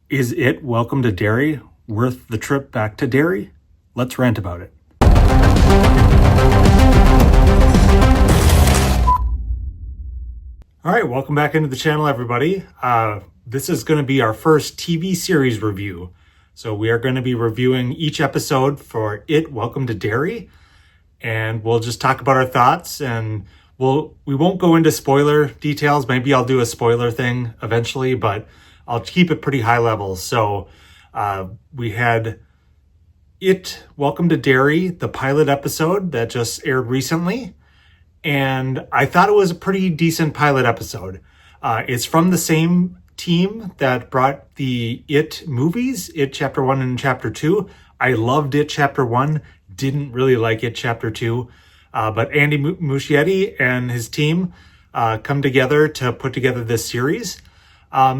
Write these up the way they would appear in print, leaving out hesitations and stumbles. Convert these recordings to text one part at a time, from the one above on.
Is it Welcome to Derry worth the trip back to Derry? Let's rant about it. All right, welcome back into the channel, everybody. This is going to be our first TV series review. So we are going to be reviewing each episode for It Welcome to Derry, and we'll just talk about our thoughts, and we won't go into spoiler details. Maybe I'll do a spoiler thing eventually, but I'll keep it pretty high level. So we had It Welcome to Derry, the pilot episode that just aired recently. And I thought it was a pretty decent pilot episode. It's from the same team that brought the It movies, It Chapter 1 and Chapter 2. I loved It Chapter 1, didn't really like It Chapter 2. But Andy Muschietti and his team come together to put together this series.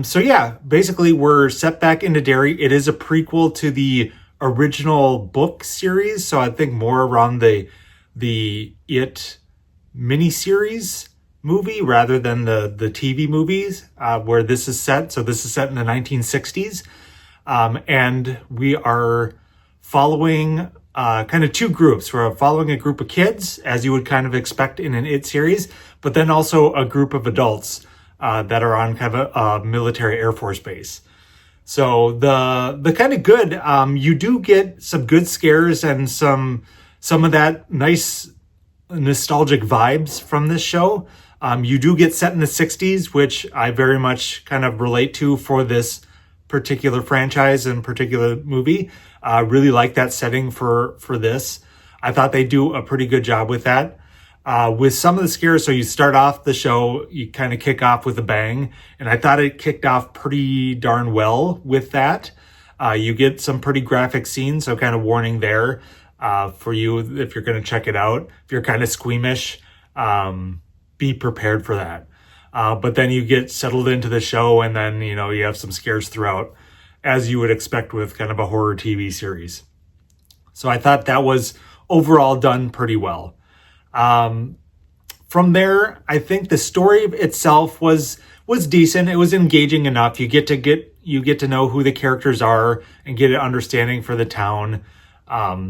So yeah, basically we're set back into Derry. It is a prequel to the original book series, so I think more around the It miniseries movie rather than the TV movies where this is set. So this is set in the 1960s, and we are following kind of two groups. We're following a group of kids, as you would kind of expect in an It series, but then also a group of adults that are on kind of a military Air Force base. So the kind of good, you do get some good scares and some of that nice nostalgic vibes from this show. You do get set in the 60s, which I very much kind of relate to for this particular franchise and particular movie. Really like that setting for this. I thought they do a pretty good job with that. With some of the scares, so you start off the show, you kind of kick off with a bang, and I thought it kicked off pretty darn well with that. You get some pretty graphic scenes, so kind of warning there for you if you're going to check it out. If you're kind of squeamish, be prepared for that. But then you get settled into the show, and then, you know, you have some scares throughout, as you would expect with kind of a horror TV series. So I thought that was overall done pretty well. From there, I think the story itself was decent. It was engaging enough. You get to know who the characters are and get an understanding for the town.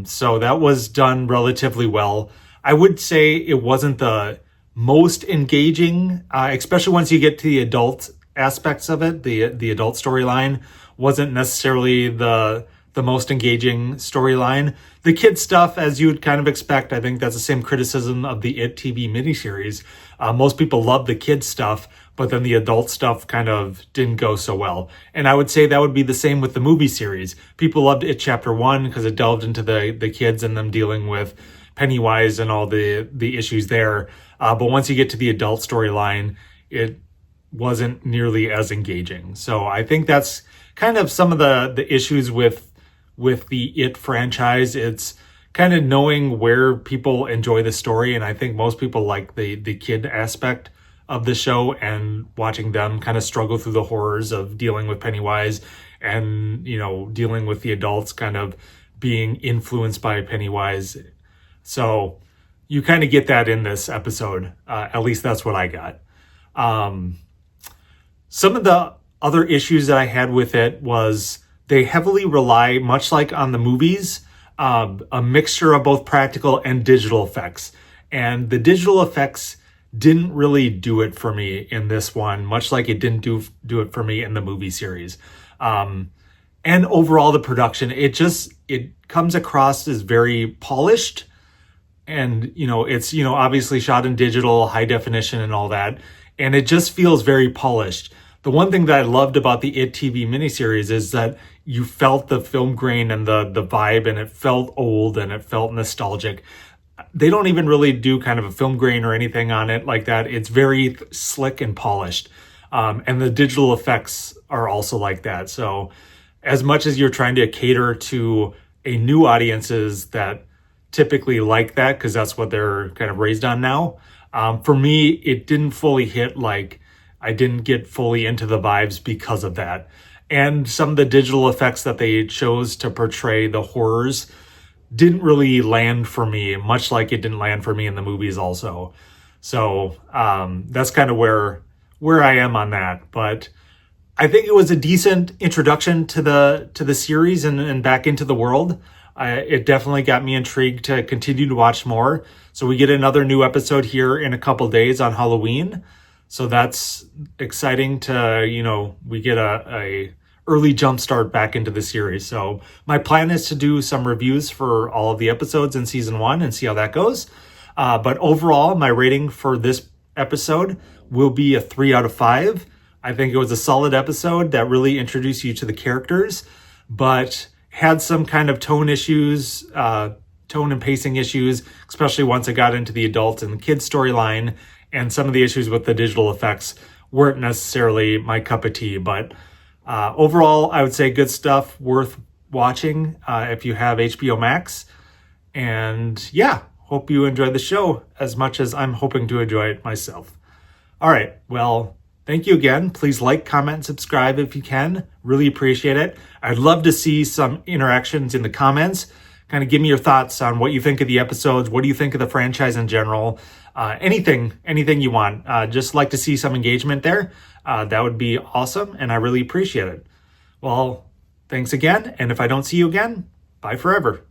So that was done relatively well. I would say it wasn't the most engaging, especially once you get to the adult aspects of it. The adult storyline wasn't necessarily the most engaging storyline. The kid stuff, as you would kind of expect, I think that's the same criticism of the It TV miniseries. Most people love the kid stuff, but then the adult stuff kind of didn't go so well. And I would say that would be the same with the movie series. People loved It Chapter 1 because it delved into the kids and them dealing with Pennywise and all the issues there. But once you get to the adult storyline, it wasn't nearly as engaging. So I think that's kind of some of the issues with the It franchise. It's kind of knowing where people enjoy the story, and I think most people like the kid aspect of the show and watching them kind of struggle through the horrors of dealing with Pennywise and, you know, dealing with the adults kind of being influenced by Pennywise. So you kind of get that in this episode. At least that's what I got. Some of the other issues that I had with it was they heavily rely, much like on the movies, a mixture of both practical and digital effects. And the digital effects didn't really do it for me in this one, much like it didn't do it for me in the movie series. And overall, the production, it comes across as very polished. And, you know, it's, you know, obviously shot in digital, high definition and all that. And it just feels very polished. The one thing that I loved about the It TV miniseries is that you felt the film grain and the vibe, and it felt old and it felt nostalgic. They don't even really do kind of a film grain or anything on it like that. It's very slick and polished. And the digital effects are also like that. So as much as you're trying to cater to a new audiences that typically like that, because that's what they're kind of raised on now, for me, it didn't fully hit. Like, I didn't get fully into the vibes because of that. And some of the digital effects that they chose to portray the horrors didn't really land for me, much like it didn't land for me in the movies also. So that's kind of where I am on that. But I think it was a decent introduction to the series and back into the world. It definitely got me intrigued to continue to watch more. So we get another new episode here in a couple days on Halloween. So that's exciting to, we get a early jump start back into the series. So my plan is to do some reviews for all of the episodes in season 1 and see how that goes. But overall, my rating for this episode will be a 3 out of 5. I think it was a solid episode that really introduced you to the characters, but had some kind of tone issues, tone and pacing issues, especially once it got into the adult and the kids storyline, and some of the issues with the digital effects weren't necessarily my cup of tea. But overall, I would say good stuff, worth watching if you have HBO Max. And yeah, hope you enjoyed the show as much as I'm hoping to enjoy it myself. All right, well, thank you again. Please like, comment, and subscribe if you can. Really appreciate it. I'd love to see some interactions in the comments. Kind of give me your thoughts on what you think of the episodes. What do you think of the franchise in general? Anything you want. Just like to see some engagement there. That would be awesome, and I really appreciate it. Well, thanks again, and if I don't see you again, bye forever.